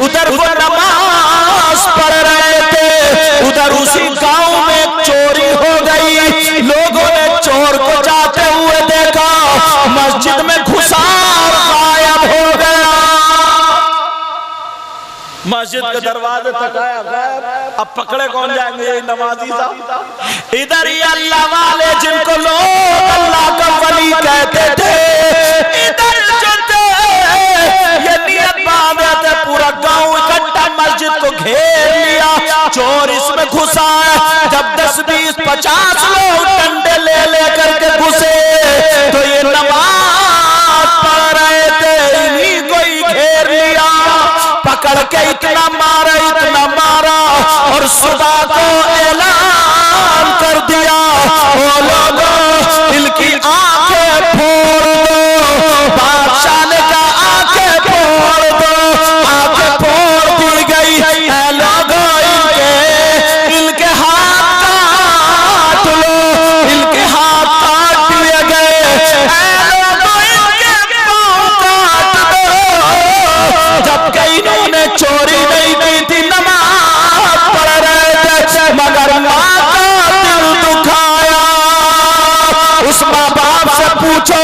ادھر وہ نماز پڑھ رہے تھے، ادھر اسی گاؤں میں چوری ہو گئی، لوگوں نے چور کو جاتے ہوئے دیکھا، مسجد میں گھسا اور غائب ہو گیا۔ مسجد کے دروازے تک آیا غائب، اب پکڑے کون جائیں گے؟ یہ نمازی صاحب۔ ادھر یہ اللہ والے جن کو لوگ اللہ کا ولی کہتے تھے، ادھر جو تھے یہ نیت باندھے تھے، پورا گاؤں اکٹھا مسجد کو گھیر لیا، چور اس میں گھسا ہے۔ جب 10 20 50 لوگ ڈنڈے لے لے کر کے گھسے تو یہ نماز پڑھ رہے تھے، انہیں کو ہی گھیر لیا، پکڑ کے اتنا مارا اور صبح کو اعلان کر دیا، وہ لوگوں ان کی آنکھیں پھوڑ دو، بادشاہ نے کہا آنکھیں پھوڑ دو، آنکھیں پھوڑ دی گئی۔ اے لوگوں ان کے ہاتھ کاٹ لو، ان کے ہاتھ کاٹ دیے گئے، اے لوگوں ان کے پاؤں کاٹ دو، جبکہ انہوں نے چوری نہیں کی تھی، نماز پڑھ رہے تھے، مگر ماں کا دل دکھایا۔ اس ماں باپ سے پوچھو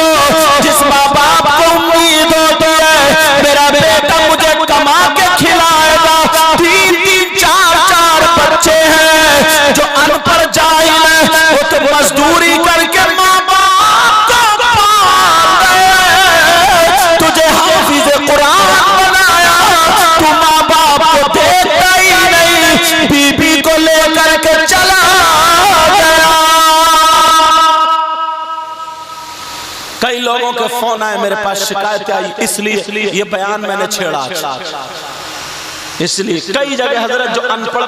جس ماں باپ کو امید ہوتی ہے میرا بیٹا مجھے کما کے کھلائے گا، 3 4 بچے ہیں جو ان پڑھ جاہل ہیں، وہ تو مزدوری کر کے ماں باپ کو پال رہے، تجھے حافظ قرآن بنایا، تو ماں باپ کو دیکھتا ہی نہیں، بی بی کو لے کر کے چلا گیا۔ کئی لوگوں کے فون آئے میرے پاس، شکایتیں آئی، اس لیے یہ بیان میں نے چھیڑا، اس لیے کئی جگہ حضرت جو ان پڑھ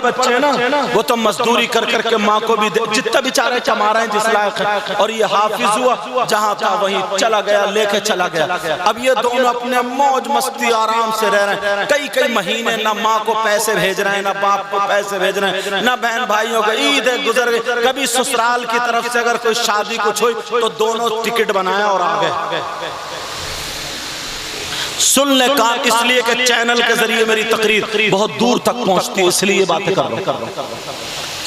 بچے ہیں نا وہ تو مزدوری کر کر کے ماں کو بھی جتنا بیچارے کما رہے ہیں جس لائق ہے، اور یہ حافظ ہوا جہاں تھا وہیں چلا گیا، لے کے چلا گیا۔ اب یہ دونوں اپنے موج مستی آرام سے رہ رہے ہیں، کئی مہینے نہ ماں کو پیسے بھیج رہے ہیں، نہ باپ کو پیسے بھیج رہے ہیں، نہ بہن بھائیوں کا عید گزر گئی، کبھی سسرال کی طرف سے اگر کوئی شادی کچھ ہوئی تو دونوں ٹکٹ بنایا اور آ گئے۔ سن لے کام، اس لیے کہ چینل کے ذریعے میری تقریر بہت دور تک پہنچتی ہے، اس لیے یہ باتیں کر رہا ہوں،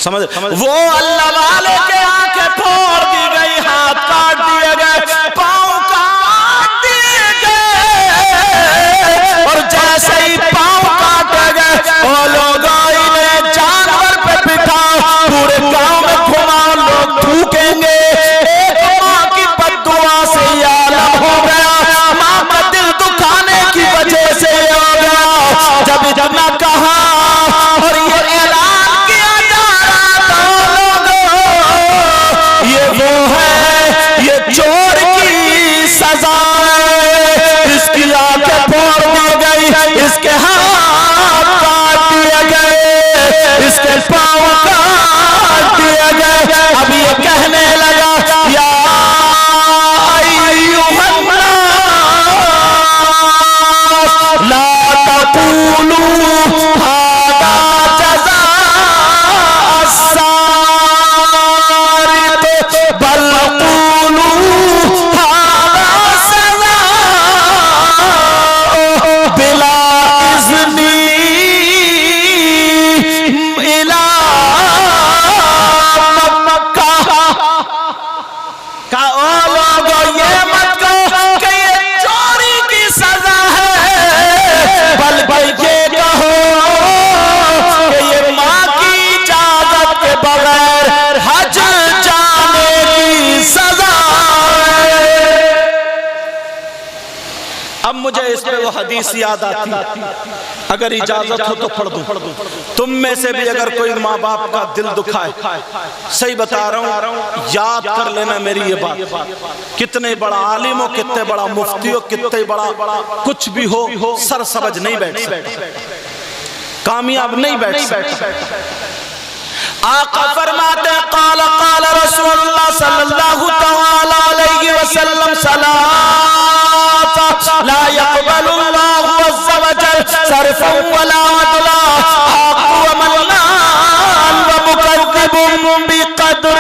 سمجھ؟ وہ اللہ والے کے آنکھیں پھوڑ دی گئی، ہاتھ کاٹ دیے گئے، پاؤں کاٹ دیے گئے، اور جیسے ہی پاؤں کاٹے گئے وہ لوگ انہیں جانور پہ بٹھا پورے گاؤں میں گھما، لوگ تھوکیں گے۔ ایک ماں کی بددعا سے یہ عالم ہو گیا، ماں کا دل دکھانے کی وجہ سے ہو گیا۔ جب اتنا کہا اور یہ اعلان کیا جا رہا تھا، لوگوں یہ وہ ہے، یہ چور کی سزا ہے، اس کی آنکھیں پھوڑ دی گئی، اس کے ہاتھ کاٹ دیے گئے، اس کے پاؤں کاٹ دیے گئے۔ اب یہ کہنے لگا یا ایھا الناس لا تقولوا هذا جزاء السارق بل قولوا هذا سزاؤه بلا اذن الى مکہ۔ کہا او لوگو یہ مت کہو کہ یہ چوری کی سزا ہے، بلکہ یہ کہو کہ یہ ماں کی اجازت کے بغیر حج جانے کی سزا ہے۔ اب مجھے اس پہ وہ حدیث یاد آتی، اگر اجازت ہو تو پڑھ دوں۔ تم میں سے بھی اگر کوئی ماں باپ کا دل دکھائے، صحیح بتا رہا ہوں، یاد کر لینا میری یہ بات، کتنے بڑا عالم ہو، کتنے بڑا مفتی ہو، کتنے بڑا کچھ بھی ہو، سر سمجھ نہیں بیٹھ سکتا، کامیاب نہیں بیٹھ سکتا۔ آقا فرماتے ہیں قال رسول اللہ صلی اللہ تعالی علیہ وسلم ثلاثہ لا يقبل اللہ عز وجل صرفا ولا عدلا، حق ومنان ومکذب بقدر۔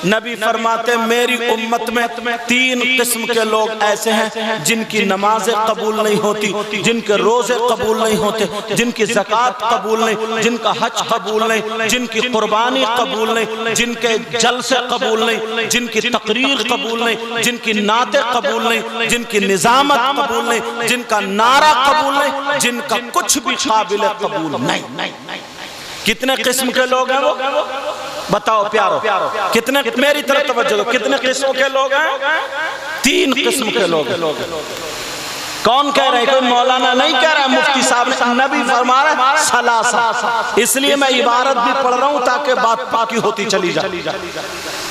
نبی فرماتے میری امت میں 3 قسم کے لوگ ایسے ہیں جن کی نمازیں قبول نہیں ہوتی، جن کے روزے قبول نہیں ہوتے، جن کی زکوٰۃ قبول نہیں، جن کا حج قبول نہیں، جن کی قربانی قبول نہیں، جن کے جلسے قبول نہیں، جن کی تقریر قبول نہیں، جن کی نعتیں قبول نہیں، جن کی نظامت قبول نہیں، جن کا نعرہ قبول نہیں، جن کا کچھ بھی قابل قبول نہیں۔ کتنے قسم کے لوگ ہیں وہ؟ بتاؤ پیارو، کتنے؟ میری طرف توجہ دو، کتنے قسم کے لوگ ہیں؟ 3 قسم کے لوگ ہیں۔ کون کہہ رہے ہیں؟ کوئی مولانا نہیں کہہ رہا ہے، مفتی صاحب نے، نبی فرما رہا ہے ثلاثہ۔ اس لیے میں عبارت بھی پڑھ رہا ہوں تاکہ بات پاکی ہوتی چلی جائے۔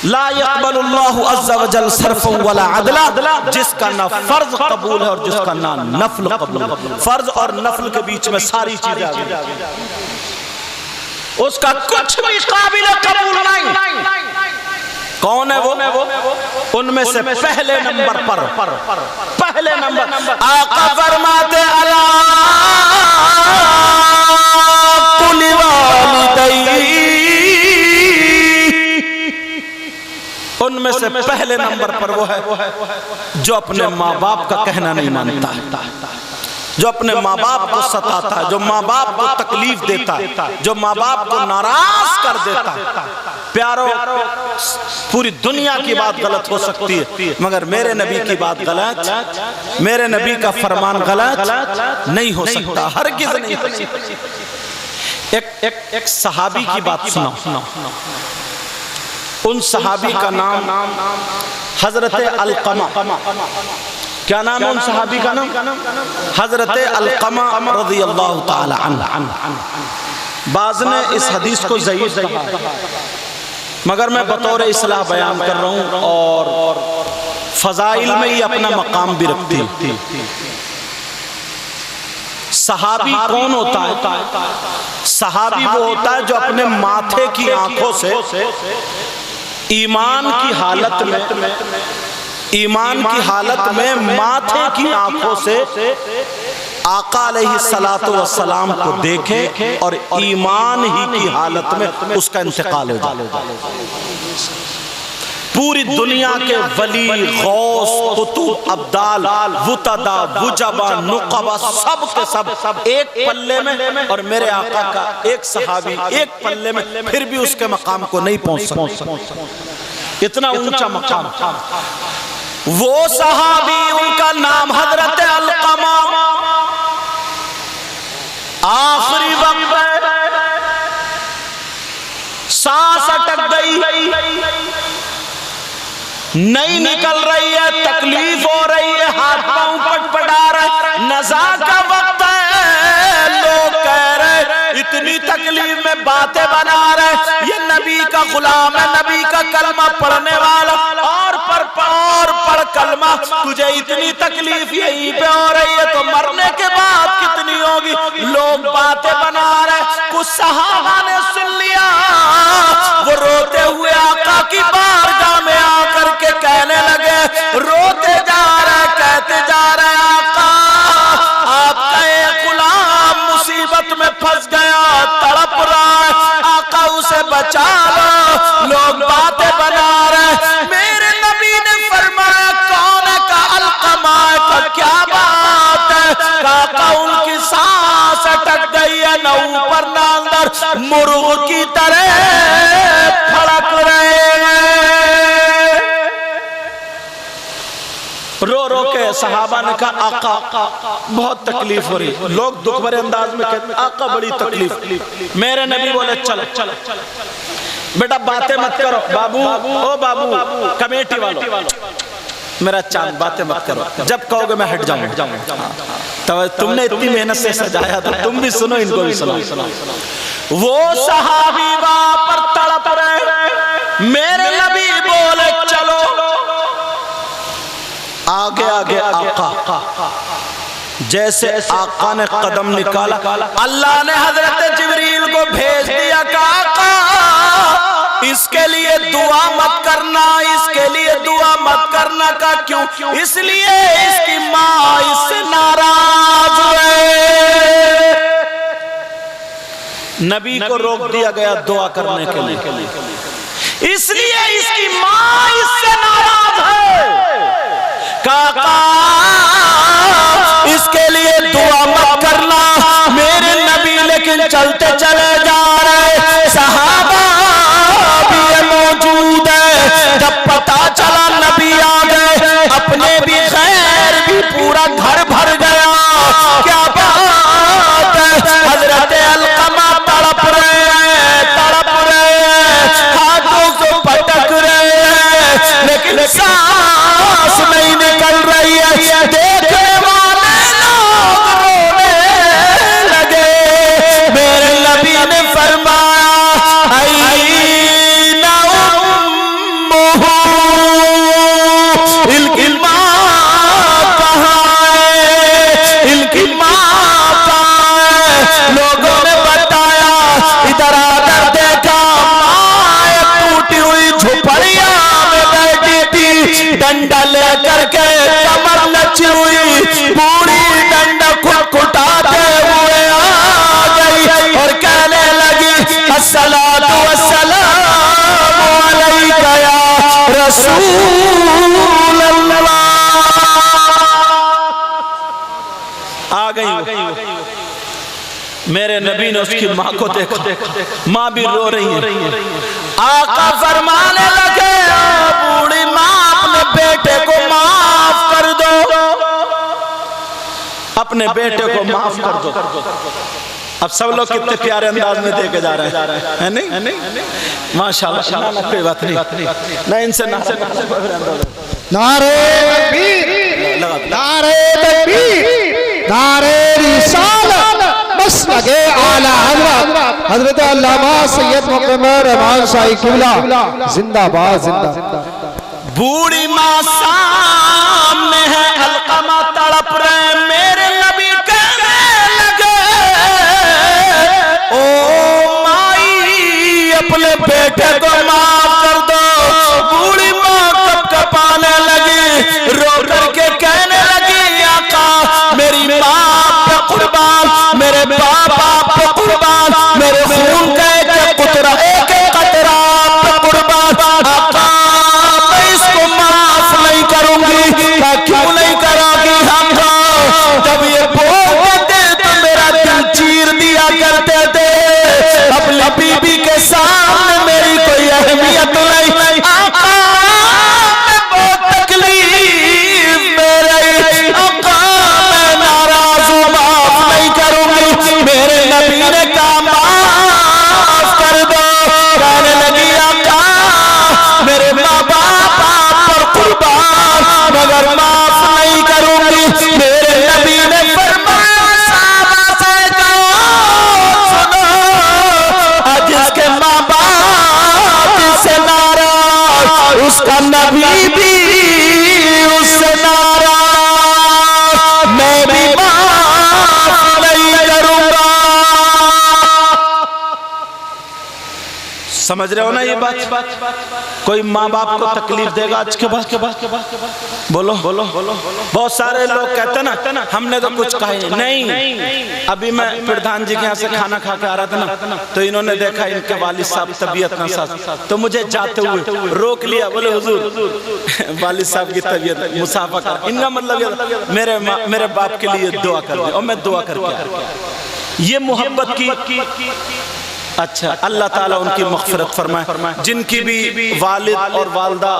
لا يقبل اللہ عز وجل صرفا ولا عدلا، جس کا نہ فرض قبول ہے اور جس کا نہ نفل قبول ہے۔ فرض اور نفل کے بیچ میں ساری چیزیں آ گئی، اس کا کچھ بھی قابل قبول نہیں۔ کون ہے وہ؟ ان میں سے پہلے نمبر پر آقا فرماتے علی کل والدی، ان میں سے پہلے نمبر پر وہ ہے جو اپنے ماں باپ کا کہنا نہیں مانتا، جو اپنے ماں باپ کو ستاتا ہے، جو ماں باپ کو تکلیف دیتا ہے، جو ماں باپ کو ناراض کر دیتا ہے۔ پیارو، پوری دنیا کی بات غلط ہو سکتی ہے مگر میرے نبی کی بات غلط، میرے نبی کا فرمان غلط نہیں ہو سکتا، ہرگز نہیں ہو سکتا۔ ایک صحابی کی بات سنو، ان صحابی کا نام حضرت علقمہ، کیا نام ہے ان صحابی کا نام؟ حضرت علقمہ رضی اللہ تعالی عنہ۔ بعض نے اس حدیث کو ضعیف کہا مگر میں بطور اصلاح بیان کر رہا ہوں، اور فضائل میں یہ اپنا مقام بھی رکھتی ہے۔ صحابی کون ہوتا ہے؟ صحابی وہ ہوتا ہے جو اپنے ماتھے کی آنکھوں سے ایمان کی حالت میں ماتھے کی آنکھوں سے آقا علیہ السلام کو دیکھے اور ایمان ہی کی حالت میں اس کا انتقال ہو جائے۔ پوری دنیا کے ولی، غوث، قطب، ابدال، وتدا، وجبا، نقبا، سب کے سب ایک پلے میں، اور میرے آقا کا ایک صحابی ایک پلے میں، پھر بھی اس کے مقام کو نہیں پہنچ سکتا۔ اتنا اونچا مقام۔ وہ صحابی، ان کا نام حضرت علقمہ، آخری وقت سانس اٹک گئی، نہیں نکل رہی ہے، تکلیف ہو رہی ہے، ہاتھ پاؤں پٹپٹا رہے، نزا کا وقت ہے، لوگ کہہ رہے اتنی تکلیف میں باتیں بنا رہے، یہ نبی کا غلام ہے، نبی کا کلمہ پڑھنے والا، اور پڑھ کلمہ، تجھے اتنی تکلیف یہیں پہ ہو رہی ہے تو مرنے کے بعد کتنی ہوگی؟ لوگ باتیں بنا رہے۔ کچھ صحابہ نے سن لیا، وہ روتے ہوئے آقا کی بارگاہ میں آ کر کے کہنے لگے، روتے جا رہے، کہتے جا رہے، آقا آپ کا ایک غلام مصیبت میں پھنس گیا، تڑپ رہا ہے، آقا اسے بچا لو۔ لوگ باتیں بنا رہے، میرے نبی نے فرمایا کون ہے؟ کا علقمہ ہے۔ کا کیا بات ہے؟ آقا ان کی سانس اٹک گئی ہے، نہ اوپر نہ اندر، مرغ کی طرح پھڑک رہے ہیں۔ رو رو کے صحابہ نے کہا آقا بہت تکلیف ہو رہی ہے۔ لوگ دکھ بھرے انداز میں کہتے ہیں آقا بڑی تکلیف۔ میرے نبی بولے چلو بیٹا باتیں مت کرو، بابو او بابو کمیٹی والوں، میرا چاند باتیں مت کرو، جب کہو گے میں ہٹ جاؤں گا۔ تم نے اتنی محنت سے سجایا تھا، تم بھی سنو، ان کو بھی سنو۔ وہ صحابی وہاں پر تڑپ رہے، میرے نبی بولے چلو آگے آگے آقا۔ جیسے آقا نے قدم نکالا، اللہ نے حضرت جبریل کو بھیج دیا کہ آقا اس کے لیے دعا مت کرنا، اس کے لیے دعا مت کرنا۔ کا کیوں؟ اس لیے اس کی ماں اس سے ناراض ہوئے۔ نبی کو روک دیا گیا دعا کرنے کے لیے، اس لیے اس کی ماں اس سے ناراض ہے، کاکا اس کے لیے دعا مت کرنا میرے نبی، لیکن چلتے چلے جا رہے صحابہ بھی موجود ہے، جب پتا چلا نبی آ گئے اپنے بھی خیر بھی پورا گھر بھر گیا، کیا بات ہے، حضرت علقمہ تڑپ رہے ہاتھوں سے پٹک رہے ہیں لیکن سانس نہیں نکل رہی ہے، دیکھنے والے لوگ رونے لگے، میرے نبی نے فرمایا این امہ، ان کی ماں کہاں ہے، ان کی ماں کہاں ہے، لوگوں نے بتایا ادھر آدھر دیکھا ماں ٹوٹی ہوئی جھوپڑیاں میں بیٹھی تھی، ڈنڈا لے کر کے کمر لچی ہوئی پوری ڈنڈا کھٹکھٹاتے ہوئے آ گئی اور کہنے لگی الصلاۃ والسلام علیک یا رسول اللہ، آ گئی میرے نبی نے اس کی ماں کو دیکھا، ماں بھی رو رہی ہے، آقا فرمانے لگے بوڑھی ماں اپنے بیٹے کو معاف کر دو، اپنے بیٹے کو معاف کر دو۔ اب سب لوگ کتنے پیارے انداز میں دے کے جا رہے ہیں، نہیں ماشاءاللہ، کوئی بات نہیں، نہ ان سے نعرہ تکبیر، نعرہ تکبیر، نعرہ رسالت، مسلک اعلی حضرت علامہ سید مقدم رحمان شاہی قبلہ زندہ باد، زندہ۔ بوڑھی ماں سامنے ہے، علقمہ تڑپ رہے، میرے نبی کہنے لگے او مائی اپنے بیٹے کو معاف کر دو، بوڑھی ماں کپ کپانے لگی، رو کر کے کہنے لگی آقا میری ماں پہ قربان، میرے باپ پہ قربان، میرے خون کا ایک قطرہ ایک قطرہ پہ قربان، آقا کروں گی، کیوں نہیں کرو گی ہم کو، جب یہ بولتے تو میرا دل چیر دیا کرتے تھے، اپنی بی بی کے سامنے میری کوئی اہمیت نہیں، آقا میں بہت تکلیف میں رہی، آقا میں ناراض ہوں، معاف نہیں کروں گی، میرے نبی نے کہا معاف کر دو، کہنے لگی آقا میرے ماں باپ پر قربان مگر معاف نہیں کروں گی، میرے نبی نے فرمایا صحابہ سے کہو سنو، آج اس کے ماں باپ اس سے ناراض، اس کا نبی بھی اس سے ناراض، میں بھی معاف نہیں کروں گا۔ سمجھ رہے ہو نا یہ بات؟ کوئی ماں باپ کو تکلیف دے گا آج کے بعد؟ بولو بہت سارے لوگ کہتے ہیں نا ہم نے تو کچھ کہا ہی نہیں۔ ابھی میں پردھان جی کے یہاں سے کھانا کھا کے آ رہا تھا نا، تو انہوں نے دیکھا ان کے والد صاحب طبیعت ناساز، تو مجھے جاتے ہوئے روک لیا، بولے حضور والد صاحب کی طبیعت مسافہ کر، ان کا مطلب یہ میرے باپ کے لیے دعا کر دیں، اور میں دعا کر کے آیا۔ یہ محبت کی اچھا اللہ تعالیٰ ان کی مغفرت فرمائے، جن کی بھی والد اور والدہ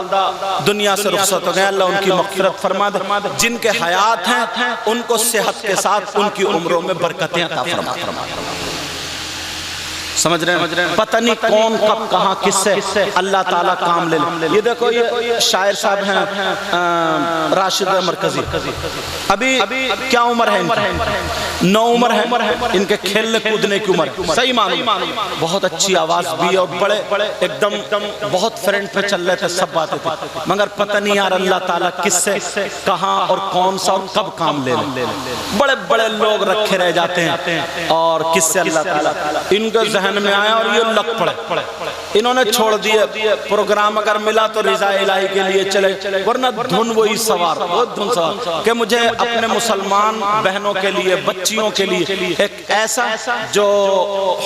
دنیا سے رخصت ہو گئے اللہ ان کی مغفرت فرما دے، جن کے حیات ہیں ان کو صحت کے ساتھ ان کی عمروں میں برکتیں عطا فرما۔ سمجھ رہے ہیں؟ پتہ نہیں کون کب کہاں کس سے اللہ تعالیٰ کام لے لے۔ یہ دیکھو یہ شاعر صاحب ہیں راشد مرکزی، ابھی کیا عمر ہے ان کی؟ 9 عمر ہے، ان کے کھیلنے کودنے کی عمر، صحیح معلوم، بہت اچھی آواز بھی اور بڑے ایک دم بہت فرنٹ پہ چل رہے تھے، سب باتیں تھے، مگر پتہ نہیں یار اللہ تعالیٰ کس سے کہاں اور کون سا اور کب کام لے لے۔ بڑے بڑے لوگ رکھے رہ جاتے ہیں اور کس سے اللہ تعالیٰ ان کے ذہن میں آیا اور یہ لگ پڑے، انہوں نے چھوڑ دیے پروگرام، اگر ملا تو رضا الہی کے لیے چلے، ورنہ دھن وہی سوار، وہ دھن سوار کہ مجھے اپنے مسلمان بہنوں کے لیے، بچیوں کے لیے ایک ایسا جو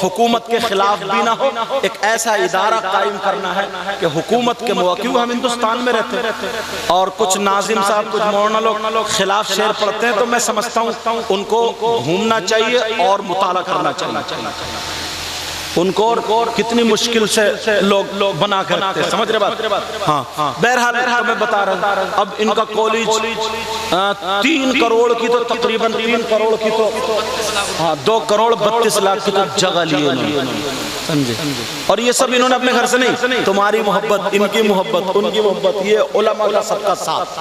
حکومت کے خلاف بھی نہ ہو، ایک ایسا ادارہ قائم کرنا ہے کہ حکومت کے کیوں ہم ہندوستان میں رہتے ہیں اور کچھ ناظم صاحب، کچھ مولانا لوگ خلاف شعر پڑھتے ہیں، تو میں سمجھتا ہوں ان کو گھومنا چاہیے اور مطالعہ کرنا چاہیے ان کو، اور کتنی مشکل سے لوگ بنا کے رکھتے ہیں، سمجھ رہے بات؟ ہاں بہرحال تو میں بتا رہا ہوں، اب ان کا کالج 3 کروڑ کی تو تقریباً 3 کروڑ کی تو 2 کروڑ 32 لاکھ کی تو جگہ لیے انہوں نے، سمجھے؟ اور یہ سب انہوں نے اپنے گھر سے نہیں، تمہاری محبت، ان کی محبت، ان کی محبت، یہ علماء کا سب کا ساتھ،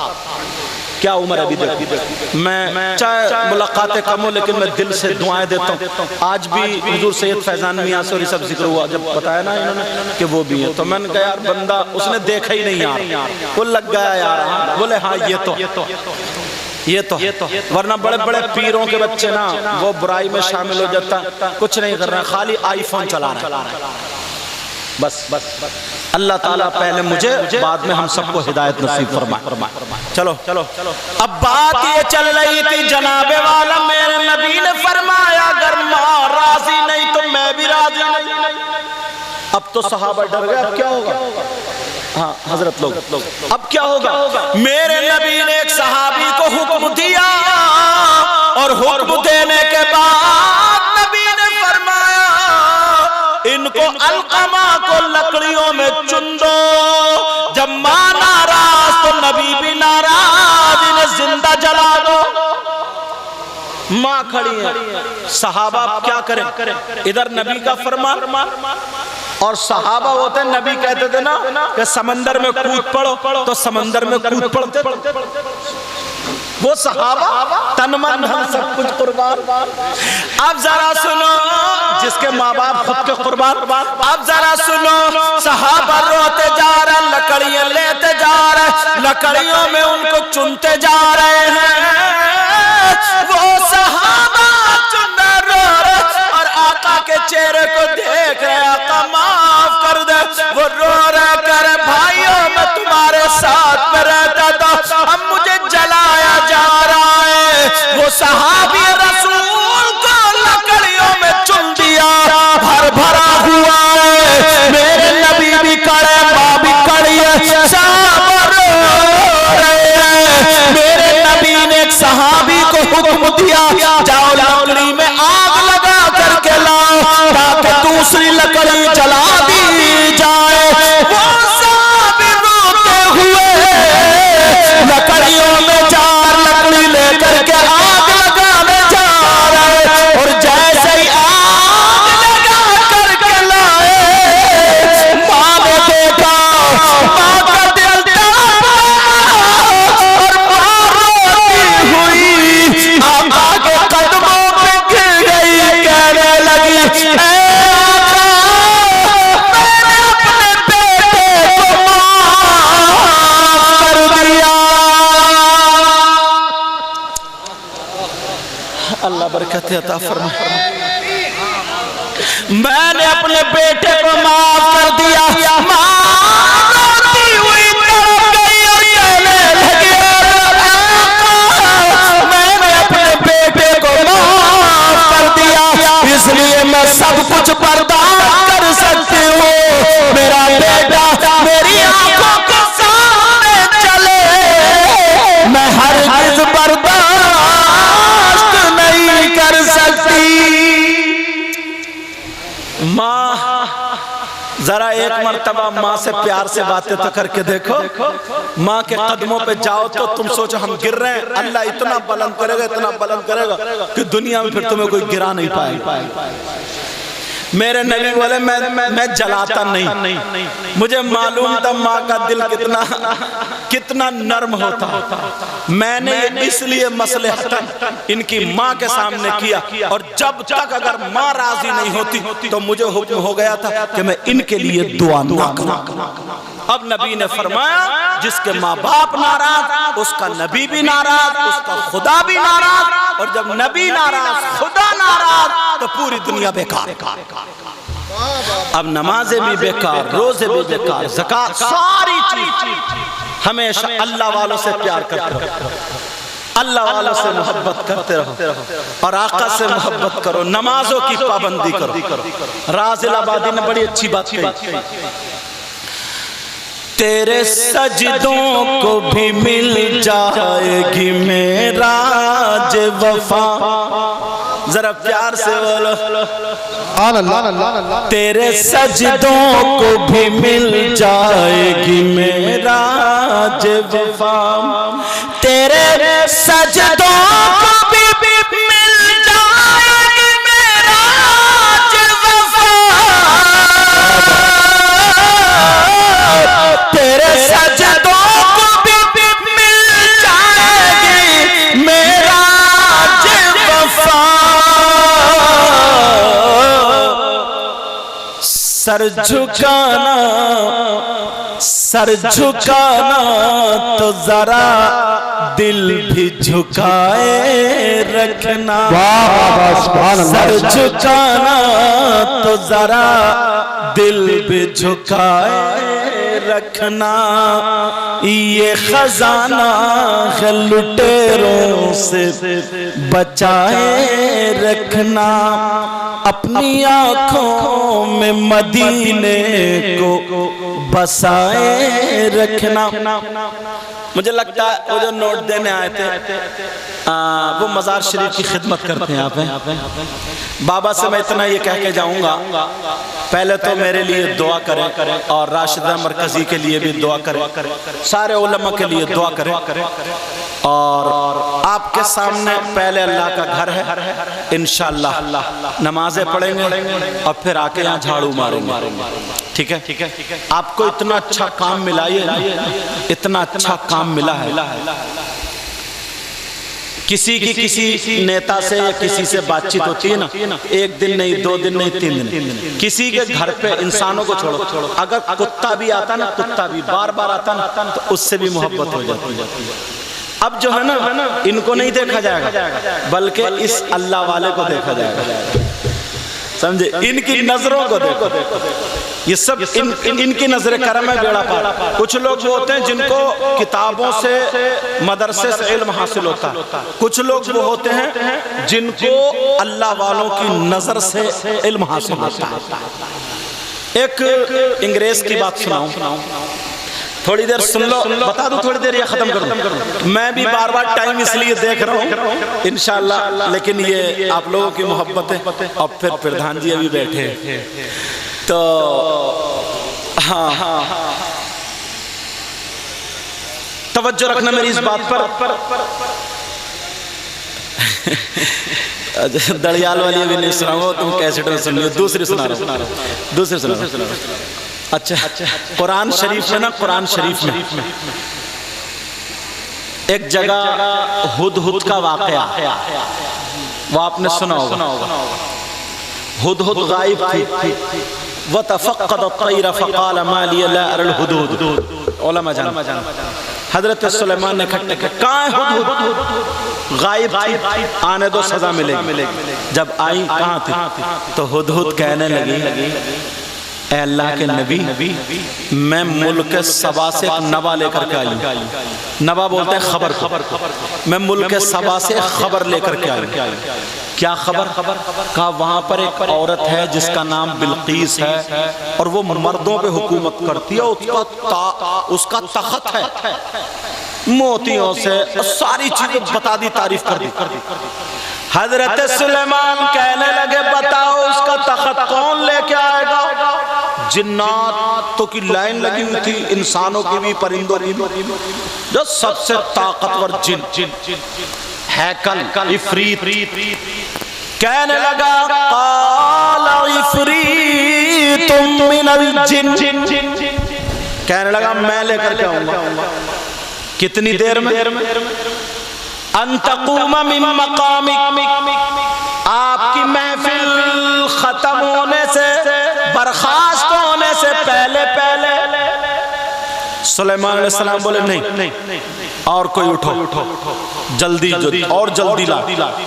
کیا عمر ابھی دیکھ، میں چاہے ملاقاتیں کم ہوں لیکن میں دل سے دعائیں دیتا ہوں۔ آج بھی حضور سید فیضان میاں سے اور یہ سب ذکر ہوا، جب بتایا نا انہوں نے کہ وہ بھی ہیں، تو میں نے کہا یار بندہ اس نے دیکھا ہی نہیں یار، وہ لگ گیا یار، بولے ہاں یہ تو ورنہ بڑے بڑے پیروں کے بچے نا وہ برائی میں شامل ہو جاتا، کچھ نہیں کر رہا، خالی آئی فون چلا رہا ہے، بس اللہ تعالیٰ پہلے مجھے بعد میں ہم سب کو ہدایت نصیب فرمائے۔ چلو اب بات یہ چل رہی تھی جناب والا، میرے نبی نے فرمایا اگر ماں راضی نہیں تو میں بھی راضی نہیں۔ اب تو صحابہ ڈر گئے، اب کیا ہوگا؟ ہاں حضرت لوگ اب کیا ہوگا؟ میرے نبی نے ایک صحابی کو حکم دیا اور حکم دینے کے بعد نبی نے فرمایا ان کو علقمہ کو لکڑیوں میں چن دو، جب ماں ناراض تو نبی بھی ناراض، انہیں زندہ جلا دو۔ ماں کھڑی ہیں، صحابہ کیا کریں؟ ادھر نبی کا فرمان، اور صحابہ ہوتے ہیں، نبی کہتے تھے نا کہ سمندر میں کود پڑو تو سمندر میں کود پڑتے، وہ صحابہ تن من دھن سب کچھ قربان۔ اب ذرا سنو، جس کے ماں باپ خود کے قربان، اب ذرا سنو، صحابہ روتے جا رہے، لکڑیاں لیتے جا رہے، لکڑیوں میں ان کو چنتے جا رہے ہیں، وہ صحابہ چننے رو رہے اور آقا کے چہرے کو دیکھ رہے، آقا معاف کر دے، وہ رو رہے کر بھائیوں میں تمہارے ساتھ میں رہتا تھا، اب مجھے جلایا جا رہا ہے۔ وہ صحابی رسول کو لکڑیوں میں چن دیا، بھر بھرا ہوا ہے، میرے نبی بھی کڑے، ماں بھی کڑی ہے، صحابہ رو رہے ہیں۔ میرے نبی نے ایک صحابی کو حکم دیا جاؤ لکڑی میں آگ لگا کر کے لاؤ تاکہ دوسری لکڑی جلا دی جائے۔ وہ صحابی روتے ہوئے لکڑیوں میں 4 لکڑی لے کر کے آگ لگانے جا رہے، اور جیسے ہی آگ لگا کر کے لائے، ماں نے دیکھا، ماں کا دل تڑپا اور ماں روتی ہوئی آقا کے قدموں پہ گر گئی، کہنے لگی اے آقا میں نے اپنے بیٹے کو معاف کر دیا۔ اللہ برکت عطا فرمائے، میں نے اپنے بیٹے کو معاف کر دیا۔ ماں روتی ہوئی تڑپ گئی اور کہنے لگی آقا میں نے اپنے بیٹے کو معاف کر دیا، اس لیے میں سب کچھ برداشت کر سکتی ہوں، میرا بیٹا میری آنکھوں کے سامنے چلے میں ہرگز برداشت نہیں کر سکتی۔ ماں ذرا ایک مرتبہ ماں سے پیار سے باتیں تو کر کے دیکھو، ماں کے قدموں پہ جاؤ تو تم سوچو ہم گر رہے ہیں، اللہ اتنا بلند کرے گا، اتنا بلند کرے گا کہ دنیا میں پھر تمہیں کوئی گرا نہیں پائے گا۔ میرے نبی بولے میں جلاتا نہیں، مجھے معلوم تھا ماں کا دل کتنا نرم ہوتا، میں نے اس لیے مصلحتاً ان کی ماں کے سامنے کیا، اور جب تک اگر ماں راضی نہیں ہوتی تو مجھے حکم ہو گیا تھا کہ میں ان کے لیے دعا نہ کروں۔ اب نبی نے فرمایا جس کے ماں باپ ناراض اس کا نبی بھی ناراض، اس کا خدا بھی ناراض، اور جب نبی ناراض خدا ناراض تو پوری دنیا بیکار۔ اب نمازیں بھی بیکار، روزے بھی بیکار، زکات، ساری چیز ہمیشہ اللہ والوں سے پیار کرتے رہو، اللہ والوں سے محبت کرتے رہو اور آقا سے محبت کرو، نمازوں کی پابندی کرو۔ رازل آبادی نے بڑی اچھی بات کہی، تیرے سجدوں کو بھی مل جائے گی معراج وفا، ذرا پیار سے بولو، تیرے سجدوں کو بھی مل جائے گی معراج وفا، تیرے سجدوں کو بھی مل جائے گی معراج وفا، تیرے سجدوں کو بھی مل جائے گی معراج وفا، سر جھکانا تو ذرا دل بھی جھکائے رکھنا، سر جھکانا تو ذرا دل بھی جھکائے رکھنا، یہ خزانہ ہے لٹیروں سے بچائے رکھنا، اپنی آنکھوں میں مدینے کو بسائے رکھنا۔ مجھے لگتا ہے وہ جو نوٹ دینے آئے تھے وہ مزار شریف کی خدمت کرتے ہیں آپ ہیں۔ بابا سے میں اتنا یہ کہہ کے جاؤں گا، پہلے تو میرے لیے دعا کریں اور راشدہ مرکزی کے لیے بھی دعا کریں، سارے علماء کے لیے دعا کریں، اور آپ کے سامنے پہلے اللہ کا گھر ہے، انشاءاللہ نمازیں پڑھیں گے اور پھر آ کے یہاں جھاڑو ماریں گے، ٹھیک ہے؟ آپ کو اتنا اچھا کام ملا ہے، اتنا اچھا کام ملا ہے، کسی کی کسی نیتا سے یا کسی سے بات چیت ہوتی ہے نا، ایک دن نہیں، دو دن نہیں، تین دن، کسی کے گھر پہ انسانوں کو چھوڑو، اگر کتا بھی آتا نا، کتا بھی بار بار آتا نا تو اس سے بھی محبت ہو جاتی ہے۔ اب جو ہے نا ان کو نہیں دیکھا جائے گا بلکہ اس اللہ والے کو دیکھا جائے گا، سمجھے؟ ان کی نظروں کو دیکھو، یہ سب ان کی نظر کرم ہے بیڑا پار۔ کچھ لوگ وہ ہوتے ہیں جن کو کتابوں سے مدرسے سے علم حاصل ہوتا ہے، کچھ لوگ وہ ہوتے ہیں جن کو اللہ والوں کی نظر سے علم حاصل ہوتا ہے۔ ایک انگریز کی بات سناؤں، تھوڑی دیر سن لو، بتا دوں تھوڑی دیر یا ختم کر دوں؟ میں بھی بار بار ٹائم اس لیے دیکھ رہا ہوں انشاءاللہ، لیکن یہ آپ لوگوں کی محبت ہے، اور پھر پردھان جی ابھی بیٹھے تو ہاں توجہ رکھنا میری اس بات پر۔ دڑیال والی ابھی نہیں سنا ہو، تم کیسے سن لیو، دوسری سنا رہا ہوں، دوسری سنا رہا ہوں۔ اچھا، قرآن شریف میں نا، قرآن شریف میں ایک جگہ ہدہد کا واقعہ وہ آپ نے سنا ہوگا۔ ہدہد غائب تھی، وَتَفَقَّدَ الطَّيْرَ فَقَالَ مَا لِيَ لَا أَرَى الْهُدُودَ، علماء جان حضرت سلیمان نے کھٹے کہ کہاں ہے ہدہد؟ غائب تھی، آنے دو سزا ملے گی۔ جب آئی کہاں تھی تو ہدہد کہنے لگی، اے اللہ کے نبی، میں ملک سبا سے ایک نوا لے کر کے آئی ہوں، نوا بولتے ہیں خبر کو، میں ملک سبا سے خبر لے کر کے آئی ہوں۔ کیا خبر؟ کہا وہاں پر ایک عورت ہے جس کا نام بلقیس ہے اور وہ مردوں پہ حکومت کرتی ہے، اس کا تخت ہے موتیوں سے، ساری چیزیں بتا دی، تعریف کر دی۔ حضرت سلیمان کہنے لگے بتاؤ اس کا تخت کون لے کے آئے گا؟ جناتوں کی لائن لگی ہوئی تھی، انسانوں کی بھی، پرندوں کی بھی، جو سب سے طاقتور جن ہیکل عفریت کہنے لگا، قال عفریت من الجن، کہنے لگا میں لے کر کے آؤں گا۔ کتنی دیر میں؟ ان تقوم من مقامک، آپ کی محفل ختم ہونے سے، برخاست ہونے سے پہلے سلیمان علیہ السلام بولے نہیں اور کوئی اٹھو، جلدی اور جلدی لا،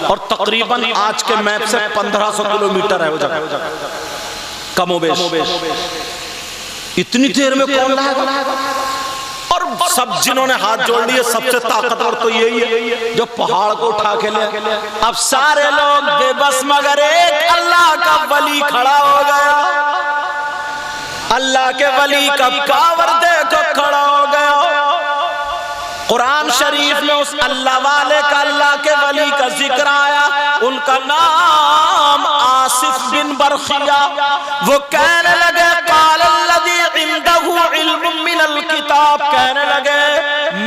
اور تقریباً آج کے میپ سے 1500 کلومیٹر ہے وہ جگہ۔ کم و بیش اتنی دیر میں کون لائے گا؟ اور سب جنہوں نے ہاتھ جوڑ لیے سب سے طاقتور تو یہی ہے جو پہاڑ کو اٹھا کے لے. اب سارے لوگ بے بس مگر ایک اللہ کا ولی کھڑا ہو گیا. اللہ کے ولی کا پاور دیکھو کھڑا ہو گیا. قرآن شریف میں اس اللہ والے کا اللہ کے ولی کا ذکر آیا. ان کا نام آصف بن برخیہ. وہ کہنے لگے قال الذی عنده علم من الکتاب. کہنے لگے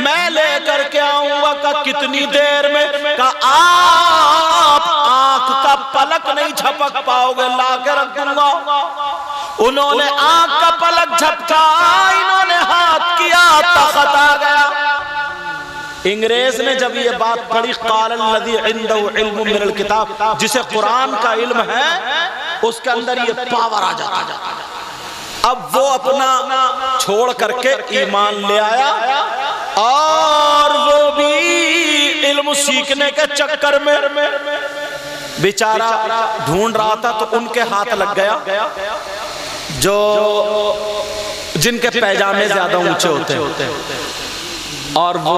میں لے کر کے آؤں گا کہ کتنی دیر میں کہ آپ آنکھ کا پلک نہیں جھپک پاؤ گے لا کے رکھ دوں گا. انہوں نے آنکھ کا پلک جھپکا, انہوں نے ہاتھ کیا, تخت آ گیا. انگریز نے جب یہ بات پڑھی قال الذی عنده علم من الکتاب, جسے قرآن کا علم ہے اس کے اندر یہ پاور آ جاتا. اب وہ اپنا چھوڑ کر کے ایمان لے آیا اور وہ بھی علم سیکھنے کے چکر میں بیچارہ ڈھونڈ رہا تھا تو ان کے ہاتھ لگ گیا جو جن کے پیجامے زیادہ اونچے ہوتے ہیں. اور وہ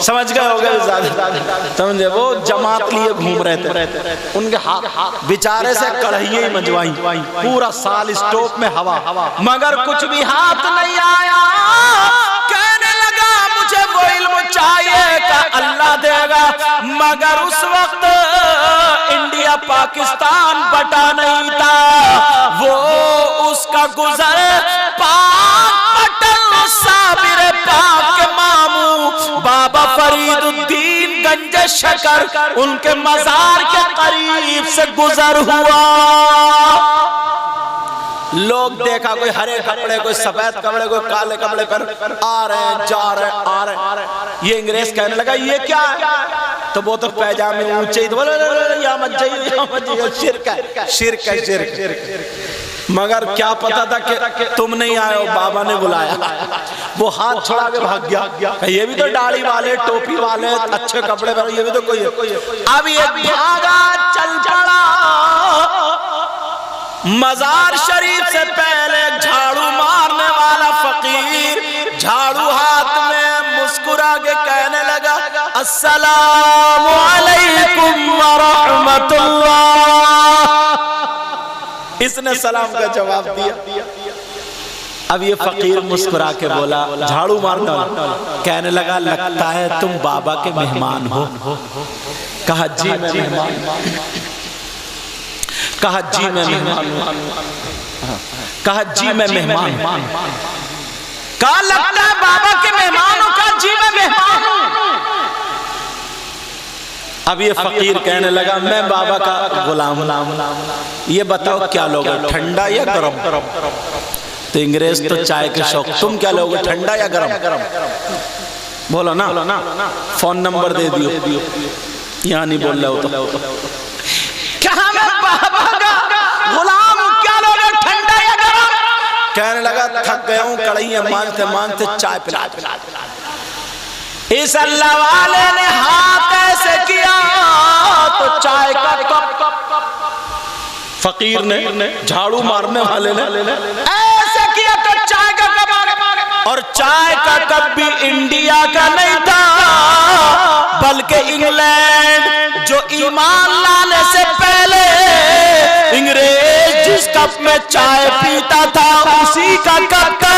سمجھ گئے ہو گئے زیادہ سمجھے وہ جماعت لیے گھوم رہے تھے. ان کے ہاتھ بیچارے سے کڑھیے منجوائیں پورا سال اسٹوپ میں ہوا مگر کچھ بھی ہاتھ نہیں آیا. کہنے لگا مجھے وہ علم چاہیے کہ اللہ دے گا. مگر اس وقت انڈیا پاکستان بٹا نہیں تھا. وہ اس کا گزر پاک پٹن صابر پاک کے ماموں بابا فرید الدین گنج شکر ان کے مزار کے قریب سے گزر ہوا. لوگ دیکھا کوئی ہرے کپڑے کوئی سفید کپڑے کوئی کالے کپڑے پر آ رہے ہیں جا رہے ہیں آ رہے ہیں. یہ انگریز کہنے لگا یہ کیا ہے؟ تو وہ تو پیجامے اونچے تو بولے یا مت جائیے شرک ہے شرک ہے شرک. مگر کیا پتا تھا کہ تم نہیں آئے ہو, بابا نے بلایا. وہ ہاتھ چھوڑا کے بھاگ گیا. یہ بھی تو داڑھی والے ٹوپی والے اچھے کپڑے والے یہ بھی تو کوئی ہے. اب یہ بھاگا چل پڑا مزار شریف سے پہلے جھاڑو مارنے والا فقیر جھاڑو ہاتھ میں مسکرا کے کہنے لگا السلام علیکم ورحمت اللہ. اس نے سلام کا جواب دیا. اب یہ فقیر مسکرا کے بولا جھاڑو مارنا کہنے لگا لگتا ہے تم بابا کے مہمان ہو. کہا جی میں مہمان ہوں. کہا جی میں مہمان ہوں. کہا جی میں مہمان ہوں. کہا لگتا ہے بابا کے مہمان ہوں. کہا جی میں مہمان ہوں. اب یہ فقیر کہنے لگا میں بابا کا غلام ہوں. یہ بتاؤ کیا لوگے ٹھنڈا یا گرم؟ تو انگریز تو چائے کے شوق. تم کیا لوگے ٹھنڈا یا گرم؟ بولو نا. فون نمبر دے دیو. یہاں نہیں بول رہے ہو تو کہا میں بابا کا غلام ہوں. کیا لوگے ٹھنڈا یا گرم؟ کہنے لگا تھک گیا ہوں کڑھیاں مانتے مانتے چائے پلا. اس اللہ والے نے ہاتھ ایسے کیا تو چائے کا کپ فقیر نے جھاڑو مارنے والے نے ایسے کیا تو چائے کا کپ. اور چائے کا کپ بھی انڈیا کا نہیں تھا بلکہ انگلینڈ جو ایمان لانے سے پہلے انگریز جس کپ میں چائے پیتا تھا اسی کا کپ تھا.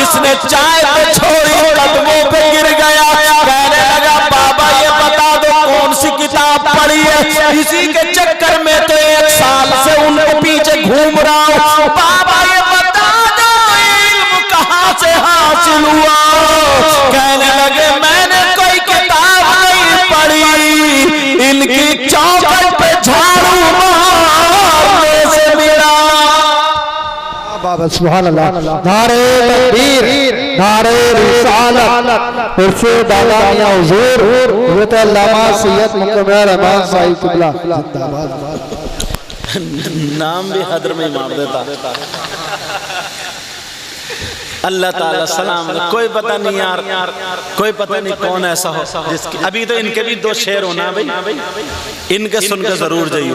اس نے چائے پہ چھوڑی قدموں پہ گر گیا. کہنے لگا بابا یہ بتا دو کون سی کتاب پڑھی ہے؟ اسی کے چکر میں تو 1 سال سے ان کے پیچھے گھوم رہا ہوں. بابا یہ بتا دو علم کہاں سے حاصل ہوا؟ کہنے لگے میں نے کوئی کتاب نہیں پڑھی, ان کی چوکھٹ پہ جھاڑو مارنے سے ملا. بابا سبحان اللہ. نعرہ تکبیر نعرہ رسالت عرف دادا میاں حضور حضرت علامہ سید مقدم رحمان صاحب قبلہ زندہ باد. نام بھی حضر میں مار دیتا. اللہ تعالیٰ سلام. کوئی پتہ نہیں یار, کوئی پتہ نہیں کون ایسا ہو جس کی ابھی تو ان کے بھی 2 شعر ہونا بھائی, ان کے سن کے ضرور جائیو.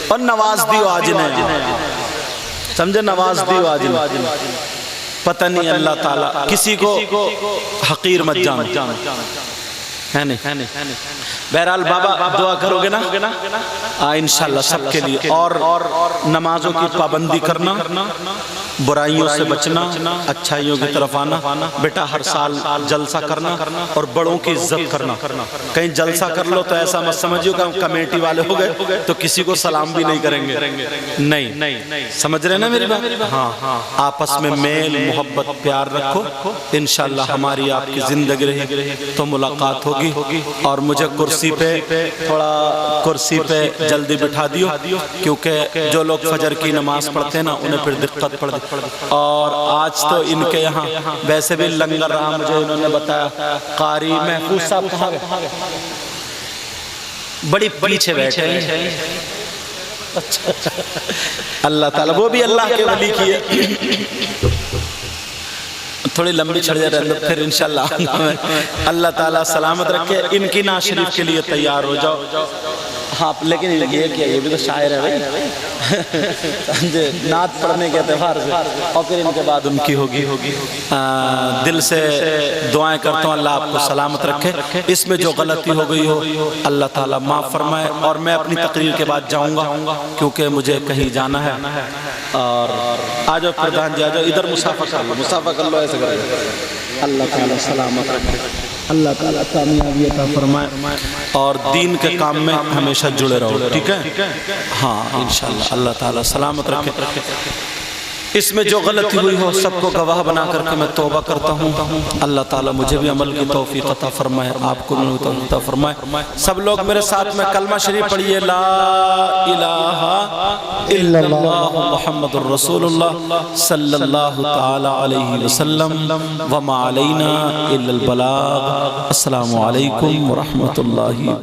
اور نواز دیو آج نے, سمجھے, نواز دیو آج نے. پتہ نہیں اللہ تعالیٰ کسی کو حقیر مت جان ہے نہیں. بہرحال بابا دعا کرو گے نا انشاءاللہ سب کے لیے. اور نمازوں کی پابندی کرنا, برائیوں سے بچنا, اچھائیوں کی طرف آنا. بیٹا ہر سال جلسہ کرنا اور بڑوں کی عزت کرنا. کہیں جلسہ کر لو تو ایسا مت سمجھو کہ ہم کمیٹی والے ہو گئے تو کسی کو سلام بھی نہیں کریں گے. نہیں, سمجھ رہے نا میری بات. ہاں, آپس میں میل محبت پیار رکھو. انشاءاللہ ہماری آپ کی زندگی رہی تو ملاقات ہوگی. اور مجھے کرسی پہ جلدی بٹھا دیو, کیونکہ جو لوگ فجر کی نماز پڑھتے ہیں نا انہیں پھر دقت پڑتی. اور آج تو ان کے یہاں ویسے بھی لنگر رہا, مجھے انہوں نے بتایا. قاری محفوظ صاحب کہاں گئے؟ بڑی پیچھے بیٹھے ہیں. اللہ تعالیٰ وہ بھی اللہ کے ولی کی ہے. تھوڑی لمبی چھڑ جائے رہے پھر انشاءاللہ. اللہ تعالیٰ سلامت رکھے. ان کی نعت شریف کے لیے تیار ہو جاؤ. ہاں لیکن یہ کیا, یہ بھی تو شاعر ہے بھائی, نعت پڑھنے کے اعتبار سے. اور پھر ان کے بعد ان کی ہوگی. دل سے دعائیں کرتا ہوں اللہ آپ کو سلامت رکھے. اس میں جو غلطی ہو گئی ہو اللہ تعالیٰ معاف فرمائے. اور میں اپنی تقریر کے بعد جاؤں گا کیونکہ مجھے کہیں جانا ہے. اور آجو پردھان جی, آجو ادھر مسافہ کر لو ایسے کر لو. اللہ تعالیٰ سلامت رکھے, اللہ تعالیٰ کامیابی عطا فرمائے. اور دین کے کام میں ہمیشہ جڑے رہو, ٹھیک ہے. ہاں انشاءاللہ اللہ تعالیٰ سلامت رکھے. اس میں جو غلطی ہوئی ہو سب کو گواہ بنا کر کے میں توبہ کرتا ہوں. اللہ تعالیٰ مجھے بھی عمل کی توفیق عطا فرمائے, آپ کو بھی توفیق عطا فرمائے. سب لوگ میرے ساتھ میں کلمہ شریف پڑھیے. لا الہ الا اللہ محمد الرسول اللہ صلی اللہ تعالی علیہ وسلم وما علینا الا البلاغ. السلام علیکم ورحمۃ اللہ.